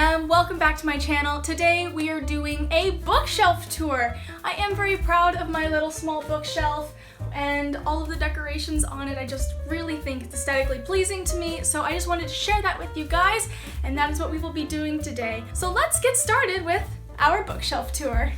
and welcome back to my channel. Today we are doing a bookshelf tour. I am very proud of my little small bookshelf and all of the decorations on it. I just really think it's aesthetically pleasing to me, so I just wanted to share that with you guys, and that is what we will be doing today. So let's get started with our bookshelf tour.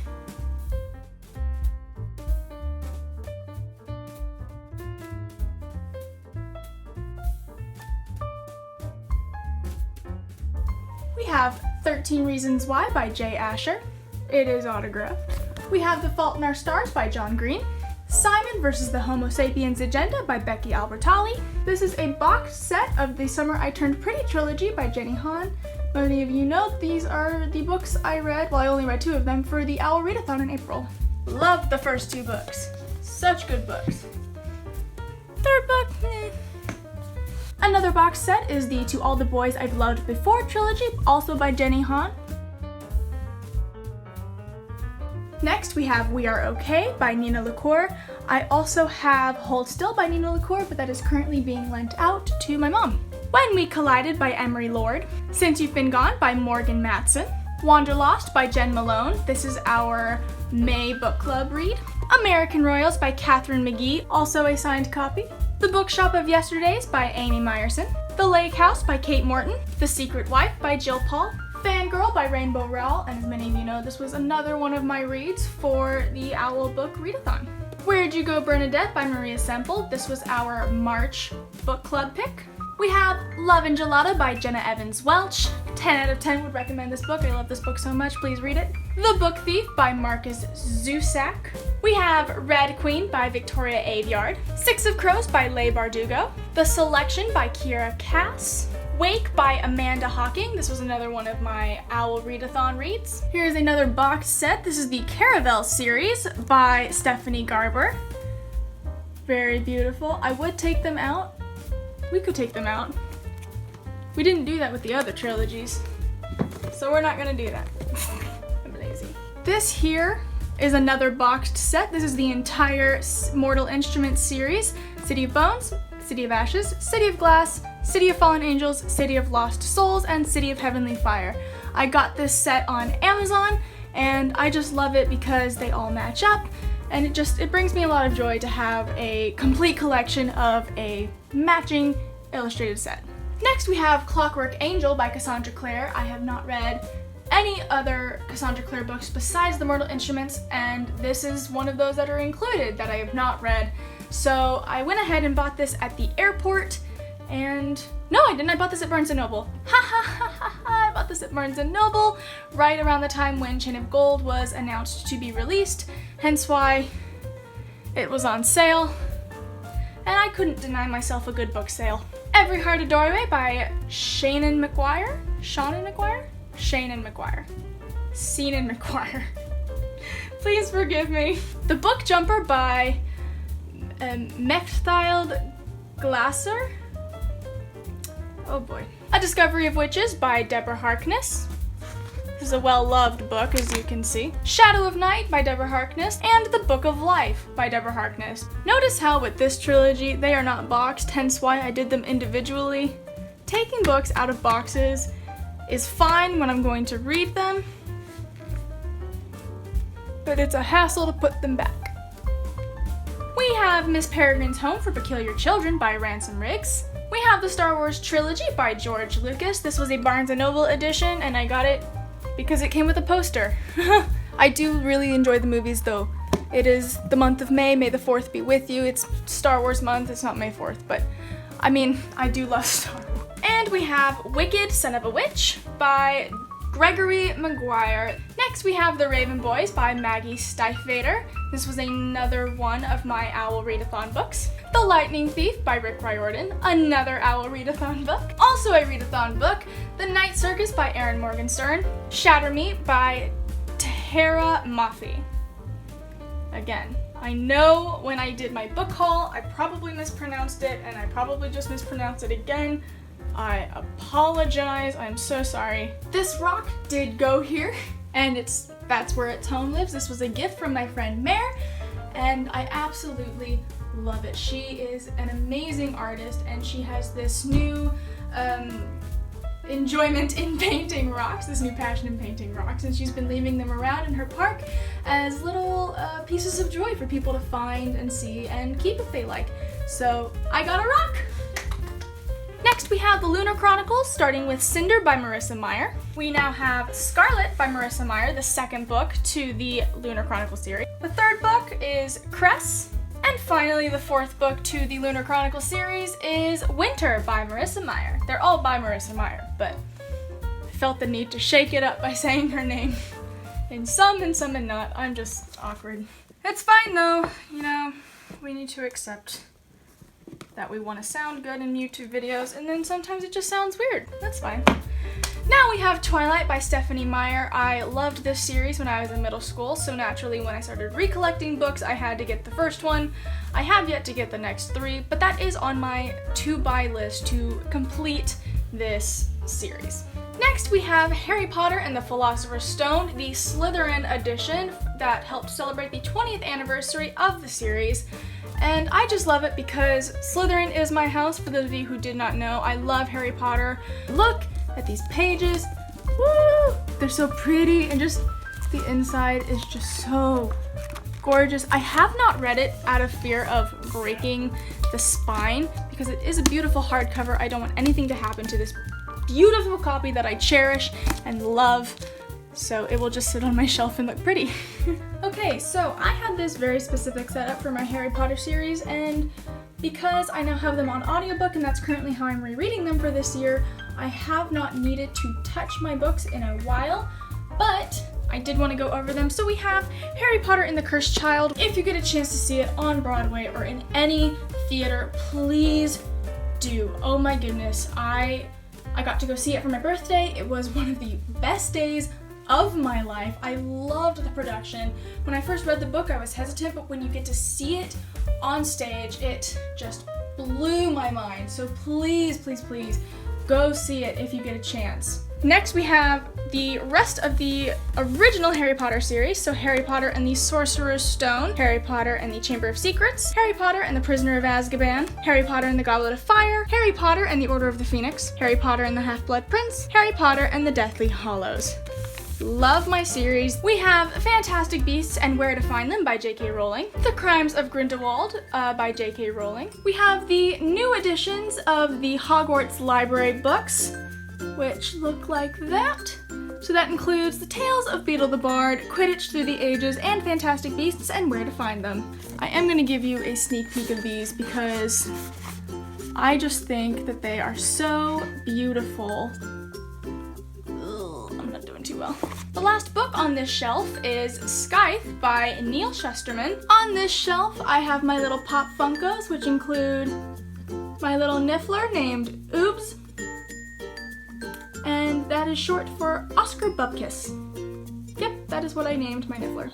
We have 13 Reasons Why by Jay Asher. It is autographed. We have The Fault in Our Stars by John Green. Simon vs. the Homo Sapiens Agenda by Becky Albertalli. This is a box set of the Summer I Turned Pretty trilogy by Jenny Han. Many of you know these are the books I read, well I only read 2 of them, for the Owl Readathon in April. Loved the first 2 books. Such good books. Third book, Another box set is the To All the Boys I've Loved Before trilogy, also by Jenny Han. Next we have We Are Okay by Nina LaCour. I also have Hold Still by Nina LaCour, but that is currently being lent out to my mom. When We Collided by Emery Lord. Since You've Been Gone by Morgan Matson. Wanderlost by Jen Malone. This is our May book club read. American Royals by Catherine McGee, also a signed copy. The Bookshop of Yesterdays by Amy Meyerson. The Lake House by Kate Morton. The Secret Wife by Jill Paul. Fangirl by Rainbow Rowell, and as many of you know, this was another one of my reads for the Owl Book Readathon. Where'd You Go, Bernadette by Maria Semple. This was our March book club pick. We have Love and Gelada by Jenna Evans Welch. 10 out of 10 would recommend this book. I love this book so much. Please read it. The Book Thief by Marcus Zusak. We have Red Queen by Victoria Aveyard. Six of Crows by Leigh Bardugo. The Selection by Kiera Cass. Wake by Amanda Hawking. This was another one of my Owl Readathon reads. Here's another box set. This is the Caravel series by Stephanie Garber. Very beautiful. I would take them out. We could take them out. We didn't do that with the other trilogies, so we're not gonna do that. I'm lazy. This here is another boxed set. This is the entire Mortal Instruments series. City of Bones, City of Ashes, City of Glass, City of Fallen Angels, City of Lost Souls, and City of Heavenly Fire. I got this set on Amazon, and I just love it because they all match up, and it brings me a lot of joy to have a complete collection of a matching illustrated set. Next we have Clockwork Angel by Cassandra Clare. I have not read any other Cassandra Clare books besides the Mortal Instruments, and this is one of those that are included that I have not read. So I went ahead and bought this at the airport, and no, I didn't. I bought this at Barnes & Noble. Ha ha ha ha ha! I bought this at Barnes & Noble right around the time when Chain of Gold was announced to be released, hence why it was on sale, and I couldn't deny myself a good book sale. Every Heart a Doorway by Shannon McGuire. Please forgive me. The Book Jumper by Mechthild Glasser. Oh boy. A Discovery of Witches by Deborah Harkness. This is a well-loved book, as you can see. Shadow of Night by Deborah Harkness, and The Book of Life by Deborah Harkness. Notice how with this trilogy, they are not boxed, hence why I did them individually. Taking books out of boxes is fine when I'm going to read them, but it's a hassle to put them back. We have Miss Peregrine's Home for Peculiar Children by Ransom Riggs. We have the Star Wars Trilogy by George Lucas. This was a Barnes & Noble edition, and I got it because it came with a poster. I do really enjoy the movies though. It is the month of May, May the 4th be with you. It's Star Wars month, it's not May 4th, but I mean, I do love Star Wars. And we have Wicked, Son of a Witch by Gregory Maguire. Next we have The Raven Boys by Maggie Stiefvater. This was another one of my Owl Readathon books. The Lightning Thief by Rick Riordan, another Owl Readathon book. Also a Readathon book, The Night Circus by Erin Morgenstern. Shatter Me by Tara Maffei. Again, I know when I did my book haul, I probably mispronounced it, and I probably just mispronounced it again. I apologize, I'm so sorry. This rock did go here, and that's where its home lives. This was a gift from my friend Mare, and I absolutely love it. She is an amazing artist, and she has this new enjoyment in painting rocks, this new passion in painting rocks, and she's been leaving them around in her park as little pieces of joy for people to find and see and keep if they like. So I got a rock! Next we have the Lunar Chronicles, starting with Cinder by Marissa Meyer. We now have Scarlet by Marissa Meyer, the second book to the Lunar Chronicles series. The third book is Cress. And finally, the fourth book to the Lunar Chronicles series is Winter by Marissa Meyer. They're all by Marissa Meyer, but I felt the need to shake it up by saying her name. In some and not. I'm just awkward. It's fine though, you know, we need to accept that we want to sound good in YouTube videos, and then sometimes it just sounds weird. That's fine. Now we have Twilight by Stephenie Meyer. I loved this series when I was in middle school, so naturally when I started recollecting books, I had to get the first one. I have yet to get the next 3, but that is on my to-buy list to complete this series. Next we have Harry Potter and the Philosopher's Stone, the Slytherin edition that helped celebrate the 20th anniversary of the series. And I just love it because Slytherin is my house, for those of you who did not know. I love Harry Potter. Look at these pages. Woo! They're so pretty, and just the inside is just so gorgeous. I have not read it out of fear of breaking the spine because it is a beautiful hardcover. I don't want anything to happen to this beautiful copy that I cherish and love. So it will just sit on my shelf and look pretty. Okay, so I had this very specific setup for my Harry Potter series, and because I now have them on audiobook and that's currently how I'm rereading them for this year, I have not needed to touch my books in a while, but I did want to go over them. So we have Harry Potter and the Cursed Child. If you get a chance to see it on Broadway or in any theater, please do. Oh my goodness, I got to go see it for my birthday. It was one of the best days of my life. I loved the production. When I first read the book, I was hesitant, but when you get to see it on stage, it just blew my mind. So please, please, please go see it if you get a chance. Next, we have the rest of the original Harry Potter series. So Harry Potter and the Sorcerer's Stone, Harry Potter and the Chamber of Secrets, Harry Potter and the Prisoner of Azkaban, Harry Potter and the Goblet of Fire, Harry Potter and the Order of the Phoenix, Harry Potter and the Half-Blood Prince, Harry Potter and the Deathly Hallows. Love my series. We have Fantastic Beasts and Where to Find Them by J.K. Rowling, The Crimes of Grindelwald by J.K. Rowling. We have the new editions of the Hogwarts Library books, which look like that. So that includes The Tales of Beedle the Bard, Quidditch Through the Ages, and Fantastic Beasts and Where to Find Them. I am going to give you a sneak peek of these because I just think that they are so beautiful. Too well. The last book on this shelf is Scythe by Neil Shusterman. On this shelf, I have my little Pop Funkos, which include my little Niffler named Oobs, and that is short for Oscar Bupkis. Yep, that is what I named my Niffler.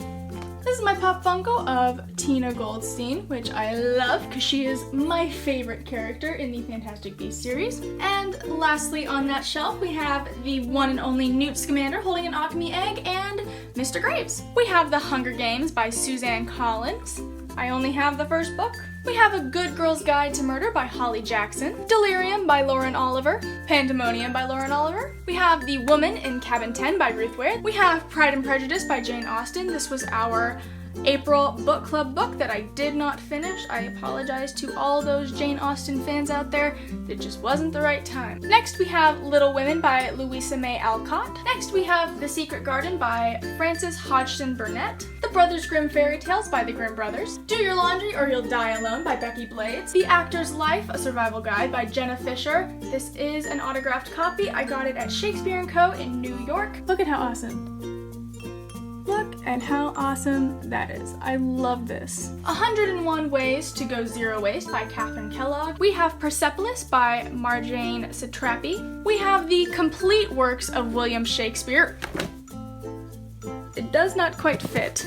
This is my Pop Funko of Tina Goldstein, which I love because she is my favorite character in the Fantastic Beasts series. And lastly on that shelf we have the one and only Newt Scamander holding an Acme egg and Mr. Graves. We have The Hunger Games by Suzanne Collins. I only have the first book. We have A Good Girl's Guide to Murder by Holly Jackson, Delirium by Lauren Oliver, Pandemonium by Lauren Oliver. We have The Woman in Cabin 10 by Ruth Ware. We have Pride and Prejudice by Jane Austen. This was our April book club book that I did not finish. I apologize to all those Jane Austen fans out there. It just wasn't the right time. Next we have Little Women by Louisa May Alcott. Next we have The Secret Garden by Frances Hodgson Burnett. The Brothers Grimm Fairy Tales by the Grimm Brothers. Do Your Laundry or You'll Die Alone by Becky Blades. The Actor's Life, A Survival Guide by Jenna Fisher. This is an autographed copy. I got it at Shakespeare & Co. in New York. Look at how awesome. Look at how awesome that is. I love this. 101 Ways to Go Zero Waste by Catherine Kellogg. We have Persepolis by Marjane Satrapi. We have the complete works of William Shakespeare. It does not quite fit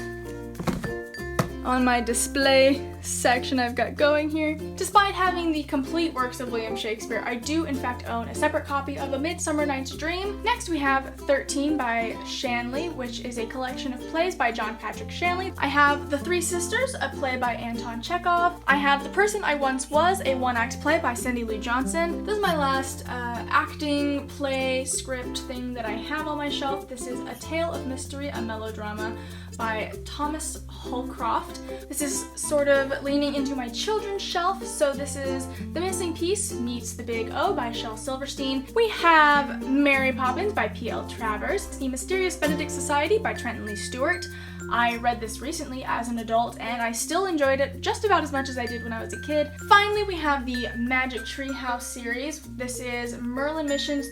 on my display section I've got going here. Despite having the complete works of William Shakespeare, I do in fact own a separate copy of A Midsummer Night's Dream. Next we have 13 by Shanley, which is a collection of plays by John Patrick Shanley. I have The Three Sisters, a play by Anton Chekhov. I have The Person I Once Was, a one-act play by Cindy Lou Johnson. This is my last acting play script thing that I have on my shelf. This is A Tale of Mystery, a melodrama by Thomas Holcroft. This is sort of leaning into my children's shelf, so this is The Missing Piece meets The Big O by Shel Silverstein. We have Mary Poppins by P.L. Travers, The Mysterious Benedict Society by Trenton Lee Stewart. I read this recently as an adult and I still enjoyed it just about as much as I did when I was a kid. Finally, we have the Magic Tree House series. This is Merlin Mission's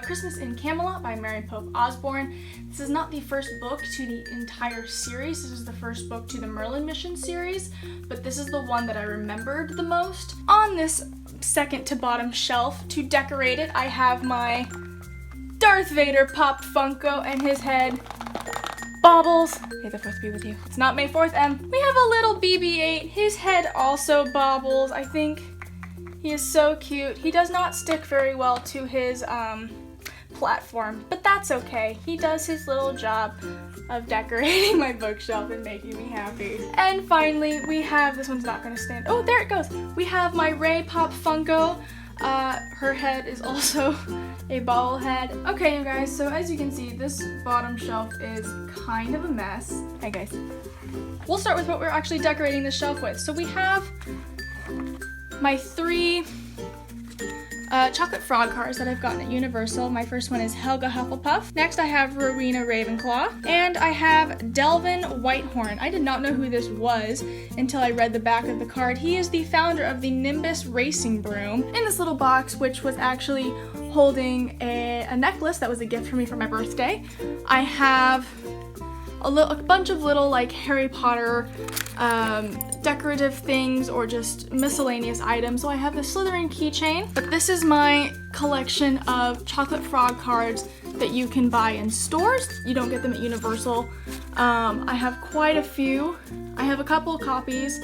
Christmas in Camelot by Mary Pope Osborne. This is not the first book to the entire series. This is the first book to the Merlin Mission series, but this is the one that I remembered the most. On this second to bottom shelf, to decorate it, I have my Darth Vader popped Funko and his head bobbles. May the 4th be with you. It's not May 4th, We have a little BB-8. His head also bobbles. I think he is so cute. He does not stick very well to his platform, but that's okay. He does his little job of decorating my bookshelf and making me happy. And finally, we have, this one's not gonna stand. Oh, there it goes. We have my Rey Pop Funko. Her head is also a bobblehead. Okay, you guys, so as you can see, this bottom shelf is kind of a mess. Hi, guys. We'll start with what we're actually decorating the shelf with. So we have my 3 chocolate frog cars that I've gotten at Universal. My first one is Helga Hufflepuff. Next I have Rowena Ravenclaw. And I have Delvin Whitehorn. I did not know who this was until I read the back of the card. He is the founder of the Nimbus Racing Broom. In this little box, which was actually holding a necklace that was a gift for me for my birthday, I have a bunch of little like Harry Potter decorative things or just miscellaneous items. So I have the Slytherin keychain, but this is my collection of chocolate frog cards that you can buy in stores. You don't get them at Universal. I have quite a few. I have a couple copies,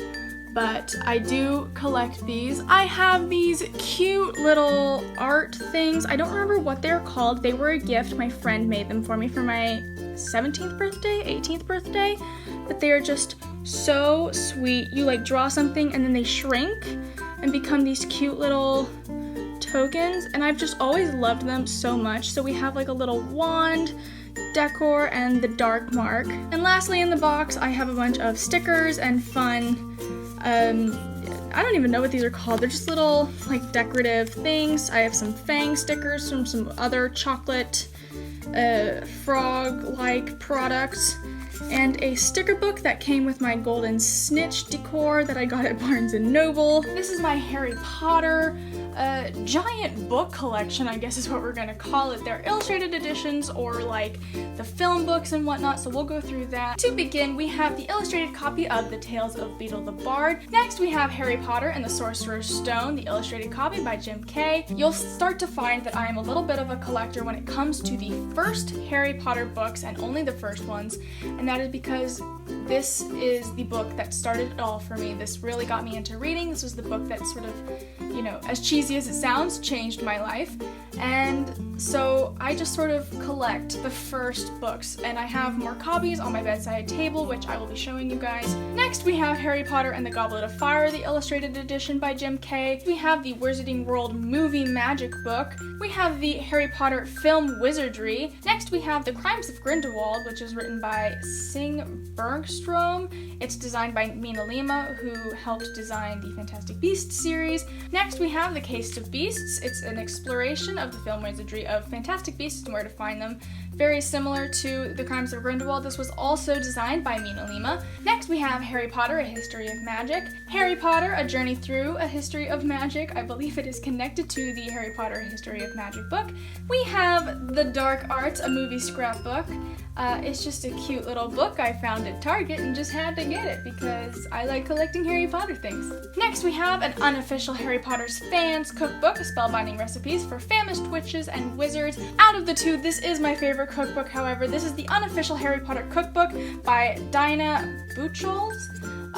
but I do collect these. I have these cute little art things. I don't remember what they're called. They were a gift. My friend made them for me for my 17th birthday, 18th birthday, but they are just so sweet. You like draw something and then they shrink and become these cute little tokens, and I've just always loved them so much. So we have like a little wand decor and the dark mark. And lastly in the box, I have a bunch of stickers and fun, I don't even know what these are called. They're just little like decorative things. I have some Fang stickers from some other chocolate frog-like products, and a sticker book that came with my golden snitch decor that I got at Barnes & Noble. This is my Harry Potter giant book collection, I guess is what we're gonna call it. They're illustrated editions or like the film books and whatnot, so we'll go through that. To begin, we have the illustrated copy of The Tales of Beedle the Bard. Next, we have Harry Potter and the Sorcerer's Stone, the illustrated copy by Jim Kay. You'll start to find that I am a little bit of a collector when it comes to the first Harry Potter books and only the first ones, and that is because this is the book that started it all for me. This really got me into reading. This was the book that sort of, you know, as cheesy as it sounds, changed my life. And so I just sort of collect the first books, and I have more copies on my bedside table, which I will be showing you guys. Next, we have Harry Potter and the Goblet of Fire, the illustrated edition by Jim Kay. We have the Wizarding World movie magic book. We have the Harry Potter film Wizardry. Next, we have The Crimes of Grindelwald, which is written by Sing Bergstrom. It's designed by Mina Lima, who helped design the Fantastic Beasts series. Next, we have The Case of Beasts. It's an exploration of the film Wizardry of Fantastic Beasts and where to find them. Very similar to The Crimes of Grindelwald, this was also designed by Mina Lima. Next, we have Harry Potter, A History of Magic. Harry Potter, A Journey Through a History of Magic. I believe it is connected to the Harry Potter, A History of Magic book. We have The Dark Arts, a movie scrapbook. It's just a cute little book I found at Target and just had to get it because I like collecting Harry Potter things. Next, we have an unofficial Harry Potter's Fans cookbook, spellbinding recipes for famished witches and wizards. Out of the two, this is my favorite cookbook, however. This is the unofficial Harry Potter cookbook by Dinah Buchholz.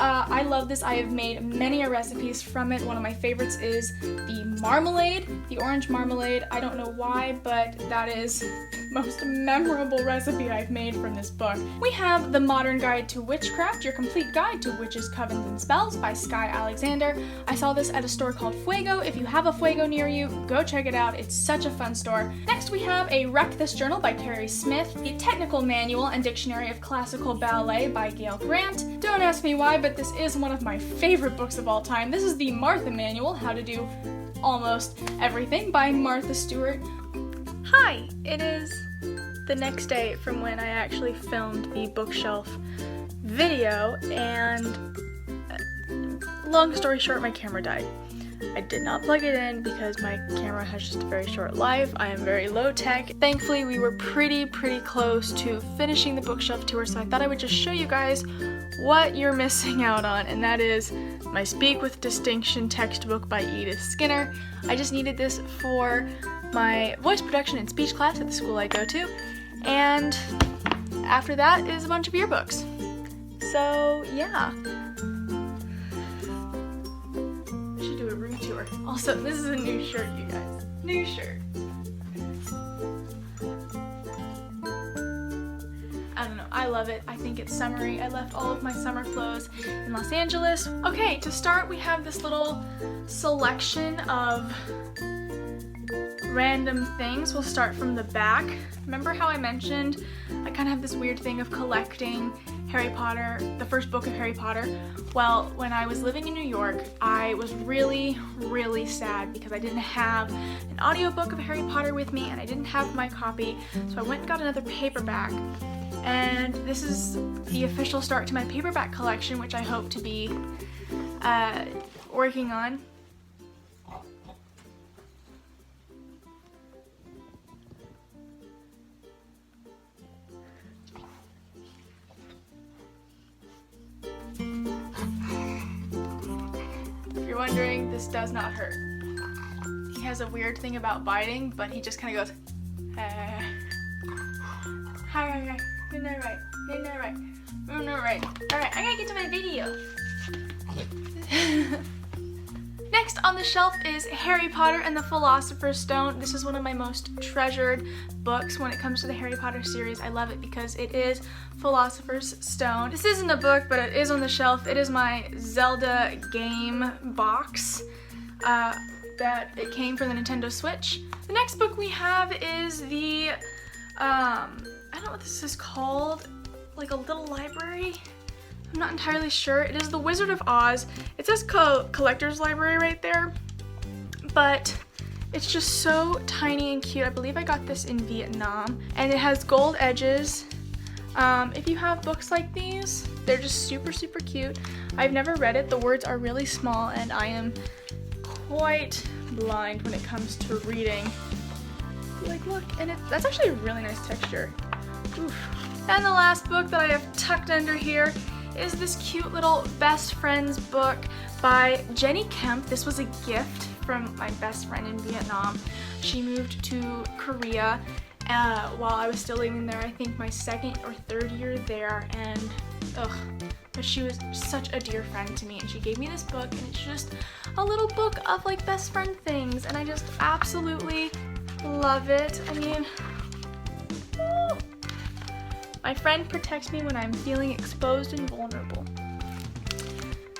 I love this. I have made many recipes from it. One of my favorites is the marmalade, the orange marmalade. I don't know why, but that is the most memorable recipe I've made from this book. We have The Modern Guide to Witchcraft, Your Complete Guide to Witches, Covens, and Spells by Skye Alexander. I saw this at a store called Fuego. If you have a Fuego near you, go check it out. It's such a fun store. Next we have a Wreck This Journal by Carrie Smith, the Technical Manual and Dictionary of Classical Ballet by Gail Grant. Don't ask me why, but this is one of my favorite books of all time. This is the Martha Manual, How to Do Almost Everything by Martha Stewart. Hi, it is the next day from when I actually filmed the bookshelf video, and long story short, my camera died. I did not plug it in because my camera has just a very short life. I am very low tech. Thankfully, we were pretty close to finishing the bookshelf tour, so I thought I would just show you guys what you're missing out on, and that is my Speak with Distinction textbook by Edith Skinner. I just needed this for my voice production and speech class at the school I go to, and after that is a bunch of yearbooks. So yeah. I should do a room tour. Also, this is a new shirt, you guys. New shirt. I don't know, I love it. I think it's summery. I left all of my summer clothes in Los Angeles. Okay, to start, we have this little selection of random things. We'll start from the back. Remember how I mentioned I kind of have this weird thing of collecting Harry Potter, the first book of Harry Potter? Well, when I was living in New York, I was really sad because I didn't have an audiobook of Harry Potter with me and I didn't have my copy, so I went and got another paperback. And this is the official start to my paperback collection, which I hope to be working on. If you're wondering, this does not hurt. He has a weird thing about biting, but he just kind of goes, hi, right. Alright, I gotta get to my video. Next on the shelf is Harry Potter and the Philosopher's Stone. This is one of my most treasured books when it comes to the Harry Potter series. I love it because it is Philosopher's Stone. This isn't a book, but it is on the shelf. It is my Zelda game box that it came from the Nintendo Switch. The next book we have is the, I don't know what this is called, like a little library? I'm not entirely sure. It is The Wizard of Oz. It says collector's library right there, but it's just so tiny and cute. I believe I got this in Vietnam, and it has gold edges. If you have books like these, they're just super cute. I've never read it. The words are really small, and I am quite blind when it comes to reading. Like, look, and that's actually a really nice texture. Oof. And the last book that I have tucked under here is this cute little best friends book by Jenny Kemp. This was a gift from my best friend in Vietnam. She moved to Korea while I was still living there, I think my second or third year there, and but she was such a dear friend to me, and she gave me this book, and it's just a little book of like best friend things, and I just absolutely love it. I mean, woo. My friend protects me when I'm feeling exposed and vulnerable.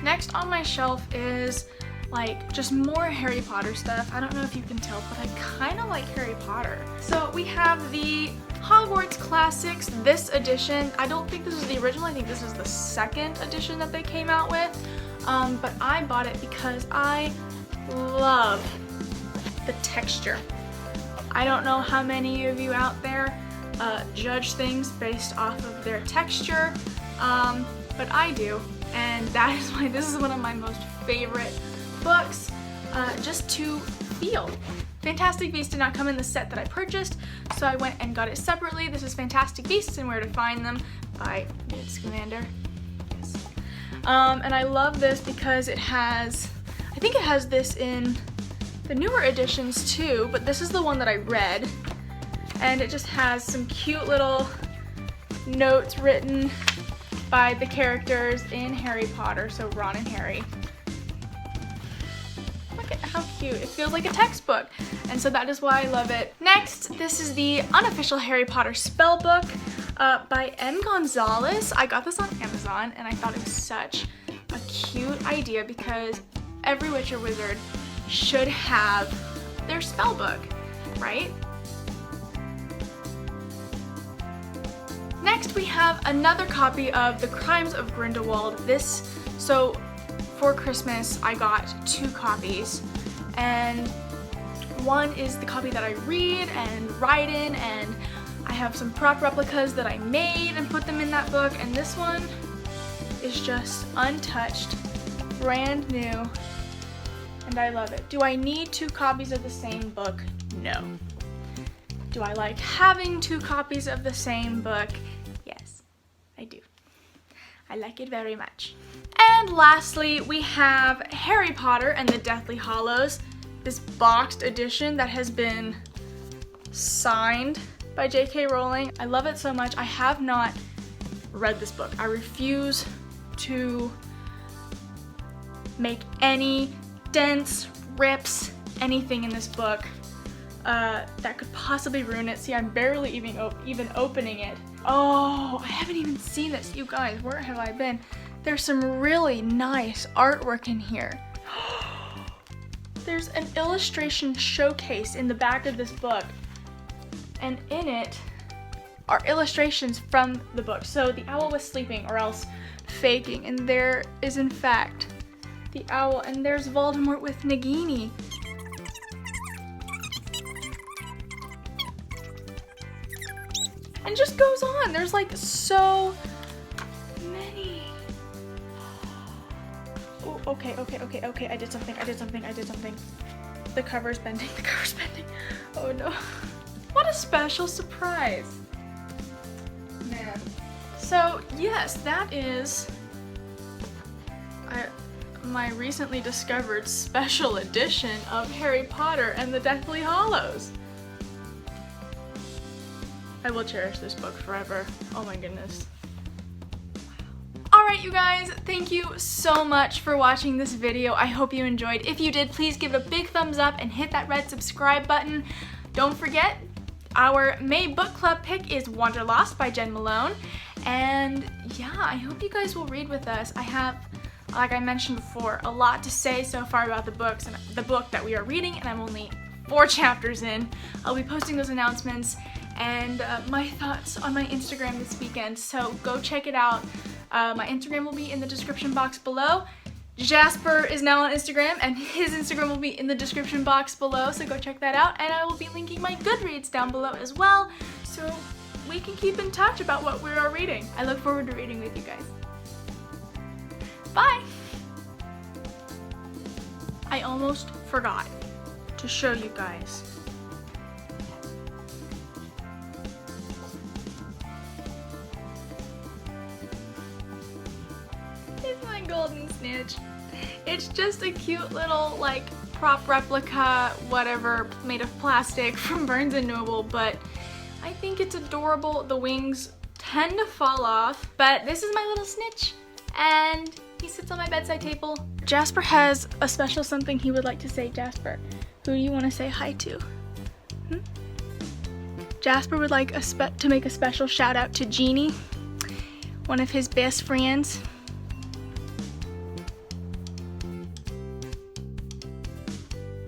Next on my shelf is like just more Harry Potter stuff. I don't know if you can tell, but I kind of like Harry Potter. So we have the Hogwarts Classics, this edition. I don't think this is the original, I think this is the second edition that they came out with. But I bought it because I love the texture. I don't know how many of you out there judge things based off of their texture, but I do, and that is why this is one of my most favorite books, just to feel. Fantastic Beasts did not come in the set that I purchased, so I went and got it separately. This is Fantastic Beasts and Where to Find Them by Newt Scamander. Yes. And I love this because it has, I think it has this in the newer editions too, but this is the one that I read. And it just has some cute little notes written by the characters in Harry Potter, so Ron and Harry. Look at how cute. It feels like a textbook, and so that is why I love it. Next, this is the unofficial Harry Potter spell book by M. Gonzalez. I got this on Amazon, and I thought it was such a cute idea because every witch or wizard should have their spell book, right? Next, we have another copy of The Crimes of Grindelwald. So for Christmas, I got 2 copies, and one is the copy that I read and write in, and I have some prop replicas that I made and put them in that book, and this one is just untouched, brand new, and I love it. Do I need 2 copies of the same book? No. Do I like having 2 copies of the same book? Yes, I do. I like it very much. And lastly, we have Harry Potter and the Deathly Hallows, this boxed edition that has been signed by J.K. Rowling. I love it so much. I have not read this book. I refuse to make any dents, rips, anything in this book that could possibly ruin it. See, I'm barely even opening it. Oh, I haven't even seen this. You guys, where have I been? There's some really nice artwork in here. There's an illustration showcase in the back of this book, and in it are illustrations from the book. So the owl was sleeping or else faking, and there is in fact the owl, and there's Voldemort with Nagini. And just goes on. There's like so many. Oh, okay. I did something. The cover's bending. Oh no. What a special surprise. Man. So yes, that is my recently discovered special edition of Harry Potter and the Deathly Hallows. I will cherish this book forever. Oh my goodness. Alright you guys, thank you so much for watching this video. I hope you enjoyed. If you did, please give it a big thumbs up and hit that red subscribe button. Don't forget, our May book club pick is Wanderlost by Jen Malone. And yeah, I hope you guys will read with us. I have, like I mentioned before, a lot to say so far about the books and the book that we are reading, and I'm only 4 chapters in. I'll be posting those announcements and my thoughts on my Instagram this weekend, so go check it out. My Instagram will be in the description box below. Jasper is now on Instagram, and his Instagram will be in the description box below, so go check that out. And I will be linking my Goodreads down below as well, so we can keep in touch about what we are reading. I look forward to reading with you guys. Bye! I almost forgot to show you guys. It's my golden snitch. It's just a cute little like prop replica, whatever, made of plastic from Barnes & Noble, but I think it's adorable. The wings tend to fall off, but this is my little snitch, and he sits on my bedside table. Jasper has a special something he would like to say. Jasper, who do you want to say hi to? Jasper would like to make a special shout out to Jeannie, one of his best friends.